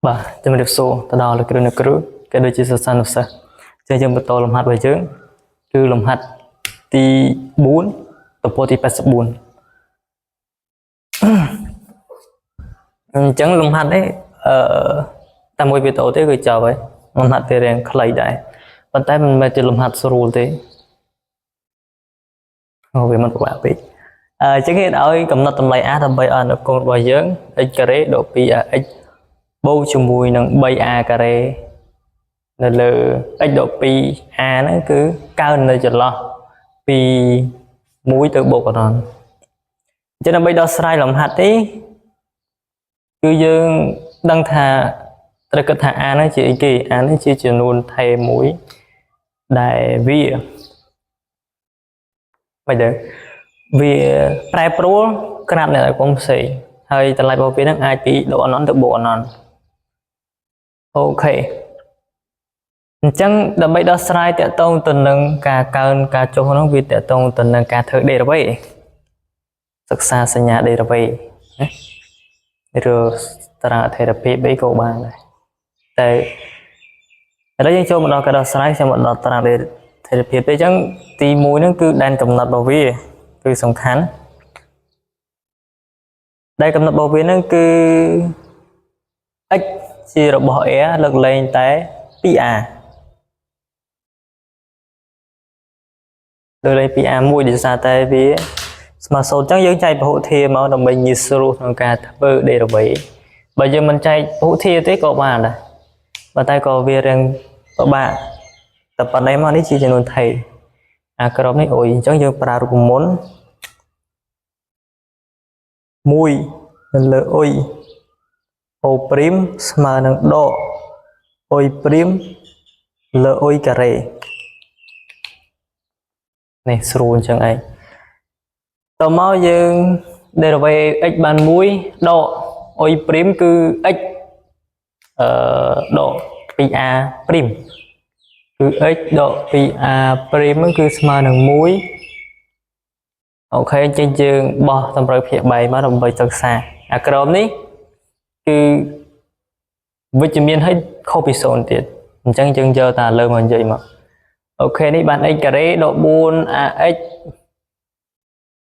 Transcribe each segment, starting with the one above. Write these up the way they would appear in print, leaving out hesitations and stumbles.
Bà, cho mình được số, ta đào là cái được cái đôi chia sẻ san được sao? Chơi chơi một tổ làm hạt vậy chứ? Cứ làm hạt thì 4 tập bộ thì 84. Chẳng làm hạt đấy ta mới biết tổ thế người chào vậy. Làm hạt thì rèn khởi đại. Bạn tay mình mà chỉ làm hạt sôi thế. Ngồi về mình của bạn biết. Chẳng hiện ở cầm nát tầm lại á tầm bay ở nó con bao dưỡng x kare độ pi x bầu chung mùi nâng bay a kare là x độ pi a nó cứ cao hơn nơi chật lo pi mũi từ bộ của nó cho nên bây giờ sai làm hạt ấy cứ dương đăng thà tất cả thà a nó chỉ kỳ a nó chỉ luôn thay mũi đại vi bây giờ vì prai pro cái này là cũng xì hơi từ lại bảo vệ nước ai bị độ nón từ bộ nón ok chẳng đợt bây đó sai tệ tông tình nâng cả cơn cả chỗ nó vì tệ tông tình nâng cả thời đề vậy thực xa sinh nhà đề vậy rồi ta thể là phê bấy cô bạn này tại ở đây cho một đợt cái đó sai cho một đợt ta để thể là phê bấy chẳng tí mũi nó cứ đang cầm nạt bảo vệ cứ sống khán đây cầm nạt bảo vệ nó cứ x chia được bỏ é lực lên tới pi a rồi đây pi a mùi để xa tay vì mà số chắc dưỡng chạy hộ thiê mà đồng bình như sưu thằng cả thơ để được vậy bây giờ mình chạy hộ thiê tới có bạn này và tay có việc rằng có bạn tập bản đấy mà đi chỉ cho nên thầy cái đó này ôi chắc dưỡng bà cũng muốn mùi là ôi ô prim mà nâng độ ôi prim là ôi cà rê này sưu chẳng ấy tao máu dương đây là về x bàn mũi độ ôi prim cứ x độ pi a prim cứ x độ pi a prim nó cứ mà nâng mũi ok trên trường bỏ tầm rồi phía bài mà đồng bày thật xa cái đó ní cứ vitamin hết không bị sồn tiệt chẳng chừng giờ ta lơ mà vậy mà ok ní bạn x cà rê độ buôn a x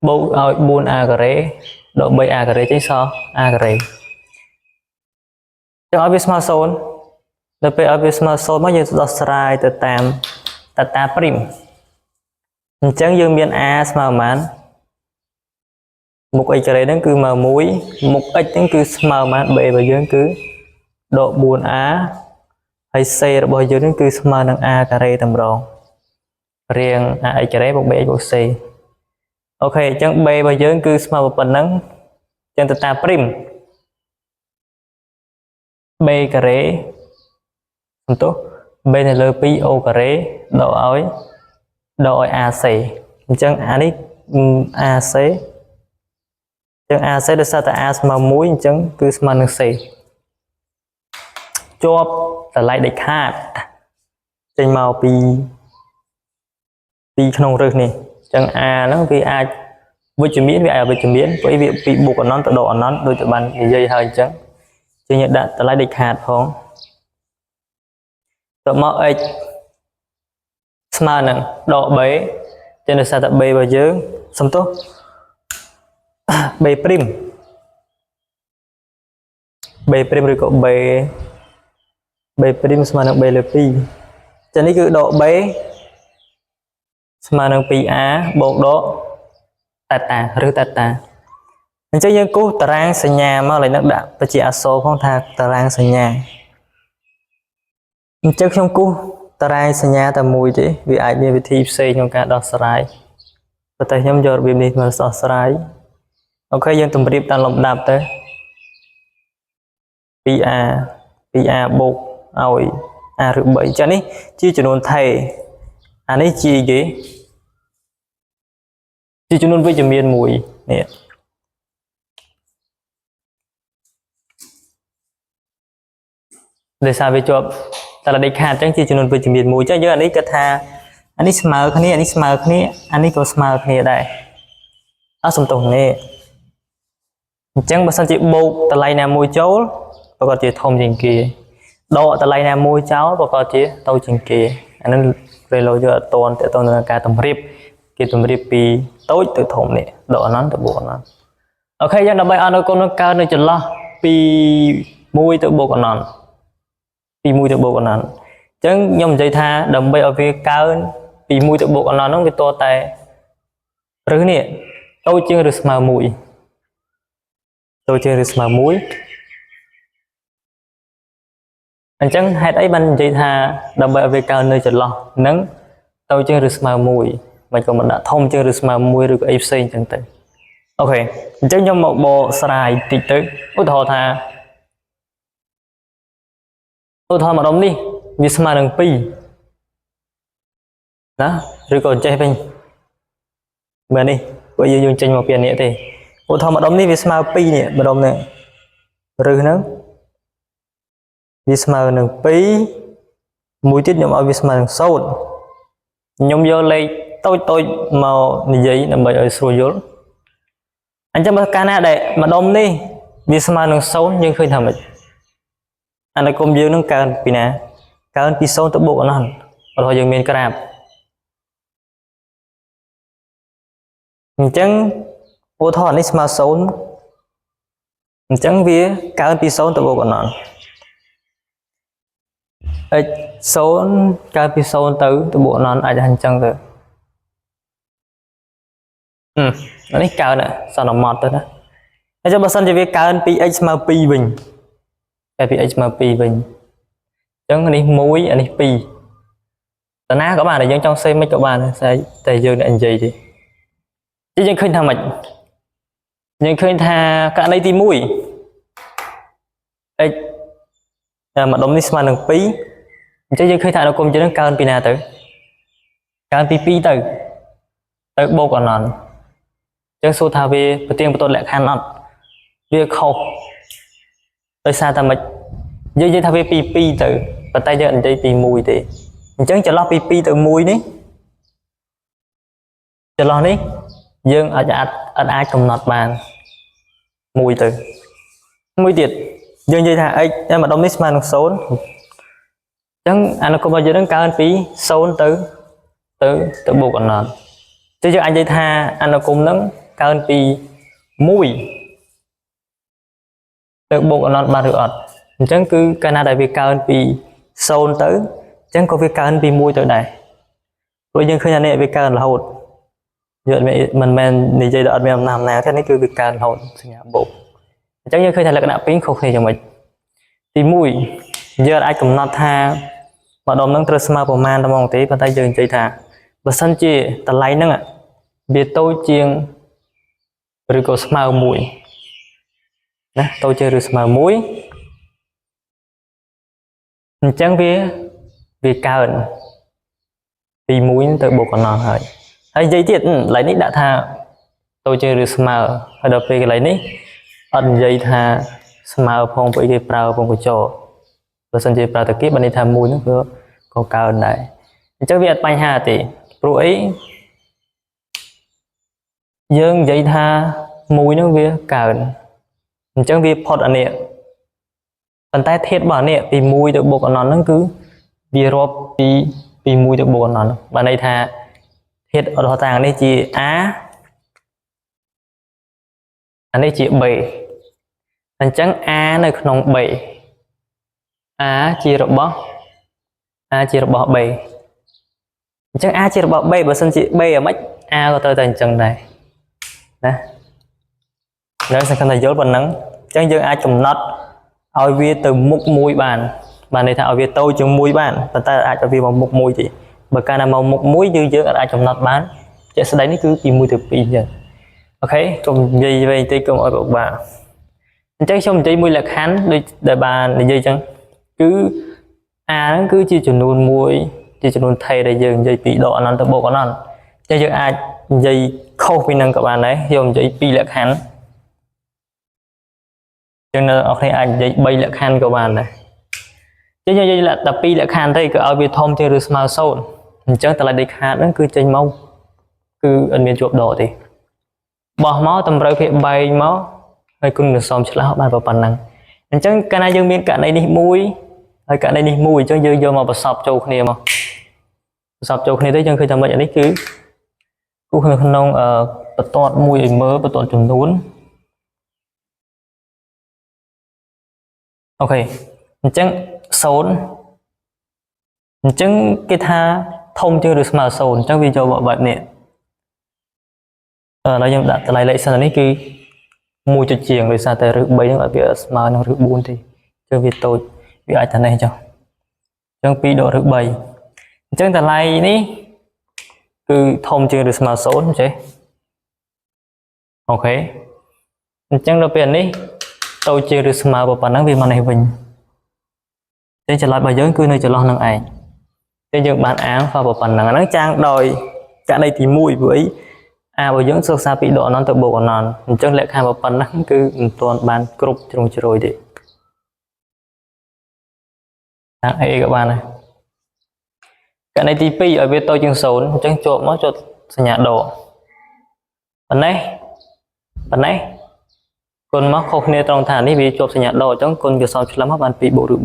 bầu buôn a cà rê độ bay a cà rê chứ sao a cà rê trong ở bên smartphone được về ở bên smartphone mới giờ đọc từ tam ta prim chẳng dương miền a smart man một x cà rê nó cứ mờ mũi một x nó cứ smart man bề và dương cứ độ buồn á hay c là bao nhiêu nó cứ smart năng a cà rê tầm rong riêng a cà rê một b một c ok chẳng b bao nhiêu cứ smart một phần nắng chẳng ta prim b cà rê tốt b này là pi o cà rê độ ac chẳng a đi ac chẳng ac được sao ta a smart mũi chẳng cứ smart năng c chốt là lại để khát trên màu pi không rực này chẳng a nó vì a với chuyển biến với việc bị buộc của nó tự độ nó đôi tụi bạn thì dây hơi chẳng chưa nhận đạt là lại để khát không tụi màu x smart nè độ bế trên được sao tập b vào dưới xong tốt b prim rồi có b prim mà năng b là pi cho nên cứ độ b mà năng pi a bộ độ tata rư tata mình chơi những cú tarang sinh nhà mà lại nó đã và chỉ số không thà tarang sinh nhà chơi trong cú tarang sinh nhà tầm mùi chứ vì ai đi về thi xây trong cả đo sải và tại nhóm giờ bị đi mà đo sải ok dân tụm điệp tan lồng đạp tới pi a bộ ôi à được bảy cho nên chia cho nó thầy anh ấy chia gì chia cho nó với chấm miên mùi nè để sao về cho ta là đi khát chẳng chia cho nó với chấm miên mùi chứ giờ anh ấy cái tha anh ấy smart cái này anh ấy có smart cái này đây áo sầm tùng nè chẳng bao sao chị bộ ta lại nè mùi chấu ប្រកបជាធំជាងគេដកតម្លៃណាមួយចោលប្រកបជាទៅជាងគេអានឹងពេលលោកយកអត់តន់តទៅនឹងការតម្រៀបគេតម្រៀបពីតូចទៅធំនេះដកអនន្តទៅបូកអនន្តអូខេយ៉ាងដើម្បីអនុគមនឹងកើតនៅចន្លោះពី1ទៅបូកអនន្តពី1ទៅបូកអនន្តអញ្ចឹងខ្ញុំនិយាយថាដើម្បីឲ្យវាកើនពី1ទៅបូកអនន្តហ្នឹងវាតតែឬនេះតូចជាងឬស្មើ1តូចជាងឬស្មើ1អញ្ចឹងហេតុអីបាននិយាយថាដើម្បីឲ្យវាកើននៅចន្លោះហ្នឹងតូចជាងឬស្មើ1មិនក៏មិនដាក់ធំជាងឬស្មើ1ឬក៏អីផ្សេងអញ្ចឹងទៅអូខេអញ្ចឹងខ្ញុំមកបកស្រាយតិចទៅឧទាហរណ៍ថាឧទាហរណ៍ម្ដុំនេះវាស្មើនឹង2ណាឬក៏ចេះវិញមើលនេះពួកយើងចេញមកពីនេះទេឧទាហរណ៍ម្ដុំនេះវាស្មើ2នេះម្ដុំនេះឬហ្នឹងវាស្មើនឹង2មួយទៀតខ្ញុំឲ្យវាស្មើនឹង0ខ្ញុំយកលេខតូចមកនិយាយដើម្បីឲ្យស្រួលយល់អញ្ចឹងបើកាលណាដែលម្ដុំនេះវាស្មើនឹង0យើងឃើញថាម៉េចអនុគមយើងនឹងកើនពីណាកើនពី0ទៅបូកអនន្តឧទាហរណ៍យើងមានក្រាបអញ្ចឹងឧទាហរណ៍នេះស្មើ0អញ្ចឹងវាកើនពី0ទៅបូកអនន្តx 0កើតពី0ទៅបូកអនន្តអាចអញ្ចឹងទៅនេះកើនសន្មតទៅណាអញ្ចឹងបើសិនជាវាកើនពី x ស្មើ2វិញតែពី x ស្មើ2វិញអញ្ចឹងនេះ1អានេះ2តើណាក៏បានតែយើងចង់សេមិនក៏បានតែយើងអ្នកនិយាយទេយើងឃើញថាម៉េចយើងឃើញថាករណីទី1 x ម្ដុំនេះស្មើនឹង2អញ្ចឹងយើងឃើញថាអនុគមយើងនឹងកើនពីណាទៅកើនពី2ទៅបូកអនន្តអញ្ចឹងសួរថាវាប្រទៀងបន្ទាត់លក្ខខណ្ឌអត់វាខុសដោយសារតែម៉េចយើងនិយាយថាវាពី2ទៅប៉ុន្តែយើងនិយាយពី1ទេអញ្ចឹងចន្លោះពី2ទៅ1នេះចន្លោះនេះយើងអាចកំណត់បាន1ទៅមួយទៀតយើងនិយាយថា x ម្ដុំនេះស្មើនឹង0អញ្ចឹងអនុគមរបស់យើងនឹងកើនពី0ទៅបូកអនន្តអញ្ចឹងយើងអាចនិយាយថាអនុគមនឹងកើនពី1ទៅបូកអនន្តបានឬអត់អញ្ចឹងគឺកាលណាដែលវាកើនពី0ទៅអញ្ចឹងក៏វាកើនពី1ទៅដែរព្រោះយើងឃើញថានេះវាកើនរហូតយើងមិនមែននិយាយដល់អត់មានអំណាចណាទេនេះគឺវាកើនរហូតសញ្ញាបូកអញ្ចឹងយើងឃើញថាលក្ខណៈពីរខុសគ្នាយ៉ាងម៉េចទី1យើងអាចកំណត់ថាម្ដុំនឹងត្រូវស្មើប្រមាណតែហ្មងទេប៉ុន្តែយើងនិយាយថាបើសិនជាតម្លៃហ្នឹងវាតូចជាងឬក៏ស្មើ1ណាតូចជាងឬស្មើ1អញ្ចឹងវាកើនពី1ទៅបូកអនន្តហើយនិយាយទៀតកន្លែងនេះដាក់ថាតូចជាងឬស្មើហើយដល់ពេលកន្លែងនេះអត់និយាយថាស្មើផងព្រោះគេប្រើផងកញ្ចក់បើសិនជាប្រើតាគីបានន័យថា1ហ្នឹងក៏កើនដែរអញ្ចឹងវាអត់បញ្ហាទេព្រោះអីយើងនិយាយថា1ហ្នឹងវាកើនអញ្ចឹងវាផុតអានេះប៉ុន្តែធាតុរបស់អានេះពី1ទៅបូកអនន្តហ្នឹងគឺវារាប់ពី1ទៅបូកអនន្តបានន័យថាធាតុឧទាហរណ៍តាំងនេះជា a អានេះជា b អញ្ចឹង a នៅក្នុង b a ជារបស់ b អញ្ចឹង a ជារបស់ b បើសិនជា b អាម៉េច a ក៏ត្រូវតែអញ្ចឹងដែរណានៅសង្ឃឹមថាយល់ប៉ុណ្ណឹងអញ្ចឹងយើងអាចកំណត់ឲ្យវាទៅមុខមួយបានន័យថាឲ្យវាតូចជាង1បានប៉ុន្តែអាចឲ្យវាមកមុខមួយទេបើកាលណាមកមុខមួយយើងអាចកំណត់បានជាក់ស្ដែងនេះគឺពី1ទៅ2អញ្ចឹងអូខេកុំនិយាយវិញតិចកុំឲ្យពិបាកអញ្ចឹងខ្ញុំនិយាយមួយលក្ខខណ្ឌដូចដែលបាននិយាយអញ្ចឹងគឺ a ហ្នឹងគឺជាចំនួនមួយជាចំនួនថេរដែលយើងនិយាយពីដកអនន្តទៅបូកអនន្តអញ្ចឹងយើងអាចនិយាយខុសពីនឹងក៏បានដែរខ្ញុំនិយាយ2លក្ខខណ្ឌយើងនៅអស់គ្នាអាចនិយាយ3លក្ខខណ្ឌក៏បានដែរអញ្ចឹងយើងនិយាយតែ2លក្ខខណ្ឌទេគឺឲ្យវាធំជាងឬស្មើ0អញ្ចឹងតម្លៃដេកខាតហ្នឹងគឺចេញមកគឺអត់មានជាប់ដកទេបោះមកតម្រូវភាពបែងមកហើយគុណនឹងសមឆ្លោះបានប៉ុណ្ណឹង អញ្ចឹងកាលណាយើងមានករណីនេះមួយហើយករណីនេះមួយអញ្ចឹងយើងយកមកប្រសពចូលគ្នាមកប្រសពចូលគ្នាទៅយើងឃើញថាមិនអានេះគឺគូក្នុងបន្ទាត់មួយឲ្យមើលបន្ទាត់ចំនួនអូខេអញ្ចឹង0អញ្ចឹងគេថាធំជាងឬស្មើ0អញ្ចឹងវាយកមកបែបនេះឥឡូវយើងដាក់តម្លៃលេខសិននេះគឺ1 ចុចជាងដោយសារតែឬ3ហ្នឹងឲ្យវាស្មើនឹងឬ4ទេអញ្ចឹងវាតូចវាអាចថានេះចុះអញ្ចឹង2ដកឬ3អញ្ចឹងតម្លៃនេះគឺធំជាងឬស្មើ0ចេះអូខេអញ្ចឹងដល់ពេលនេះតូចជាងឬស្មើប៉ុណ្ណឹងវាមកនេះវិញតែចលនារបស់យើងគឺនៅចន្លោះនឹងឯងតែយើងបានអាងថាប៉ុណ្ណឹងហ្នឹងចាងដោយករណីទី1ព្រោះអីអារបស់យើងសិក្សាពីដកអនន្តទៅបូកអនន្តអញ្ចឹងលក្ខខណ្ឌប៉ុណ្ណឹងគឺមិនទាន់បានគ្រប់ជ្រុងជ្រោយទេតាំង A ក៏បានដែរករណីទី2ឲ្យវាតូចជាង0អញ្ចឹងជាប់មកចុចសញ្ញាដកប៉ុណ្ណេះគុណមកខុសគ្នាត្រង់ថានេះវាជាប់សញ្ញាដកអញ្ចឹងគុណវាសោឆ្លឹមមកបាន2បូកឬ3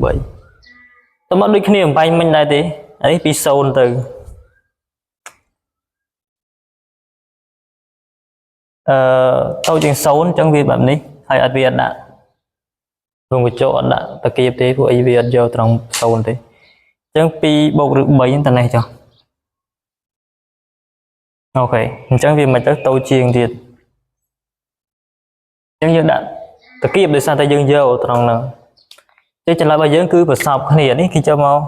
ទៅមកដូចគ្នាបំបែកមិញដែរទេអានេះពី0ទៅតូចជាង0អញ្ចឹងវាបែបនេះហើយអត់វាអត់ដាក់រងកញ្ចក់អត់ដាក់តាគៀបទេព្រោះអីវាអត់យកត្រង់0ទេអញ្ចឹង2បូកឬ3ហ្នឹងតនេះចុះអូខេអញ្ចឹងវាមិនទៅតូចជាងទៀតអញ្ចឹងយើងដាក់តាគៀបដោយសារតែយើងយកត្រង់ហ្នឹងតែចន្លោះរបស់យើងគឺប្រសពគ្នានេះគឺចូលមក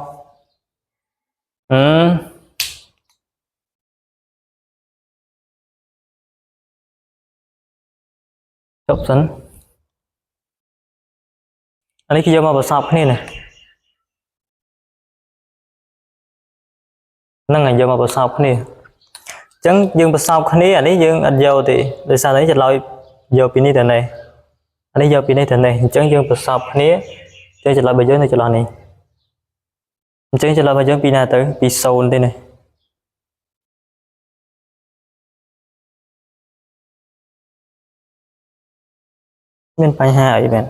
ចប់សិនអានេះគឺយកមកប្រសពគ្នាណាហ្នឹងហើយយកមកប្រសពគ្នាអញ្ចឹងយើងប្រសពគ្នាអានេះយើងអត់យកទេដោយសារតែចន្លោះយកពីនេះទៅនេះអានេះយកពីនេះទៅនេះអញ្ចឹងយើងប្រសពគ្នាចុះចន្លោះរបស់យើងនៅចន្លោះនេះអញ្ចឹងចន្លោះរបស់យើងពីណាទៅពី0ទេនេះមានបញ្ហាអីមែន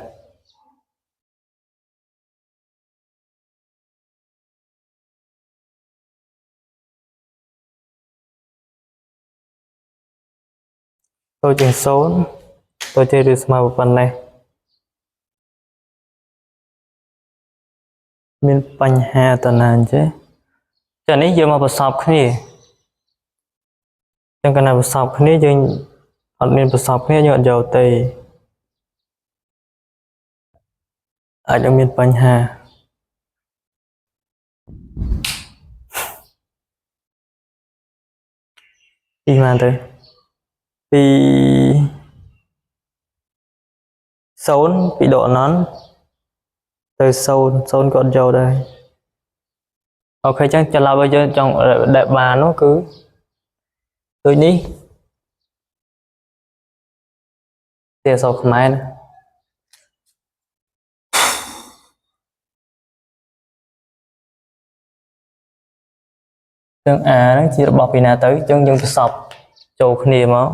តូចជាង0តូចជាងឬស្មើប៉ុណ្ណេះមានបញ្ហាតណាអញ្ចឹងចានេះយកមកប្រសពគ្នាចឹងកាលណាប្រសពគ្នាយើងអត់មានប្រសពគ្នាយើងអត់យកទេអាចនឹងមានបញ្ហាពីម៉ានទៅពី0ពីដកអនន្តទៅ0ក៏អត់យកដែរអូខេចឹងចន្លោះរបស់យើងចង់ដែលបាននោះគឺដូចនេះជាអក្សរខ្មែរណាចឹងអាហ្នឹងជារបស់ពីណាទៅចឹងយើងប្រសពចូលគ្នាមក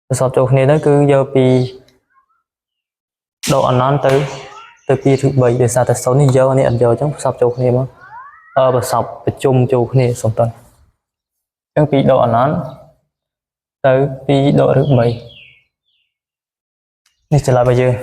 ប្រសពចូលគ្នាទៅគឺយកពីដកអនន្តទៅ2ឬ3ដោយសារតែ0នេះយកនេះអត់យកចឹងប្រសពចូលគ្នាមកប្រសពប្រជុំចូលគ្នាសុំតើចឹងពីដកអនន្តទៅ2ដកឬ3នេះចន្លោះរបស់យើង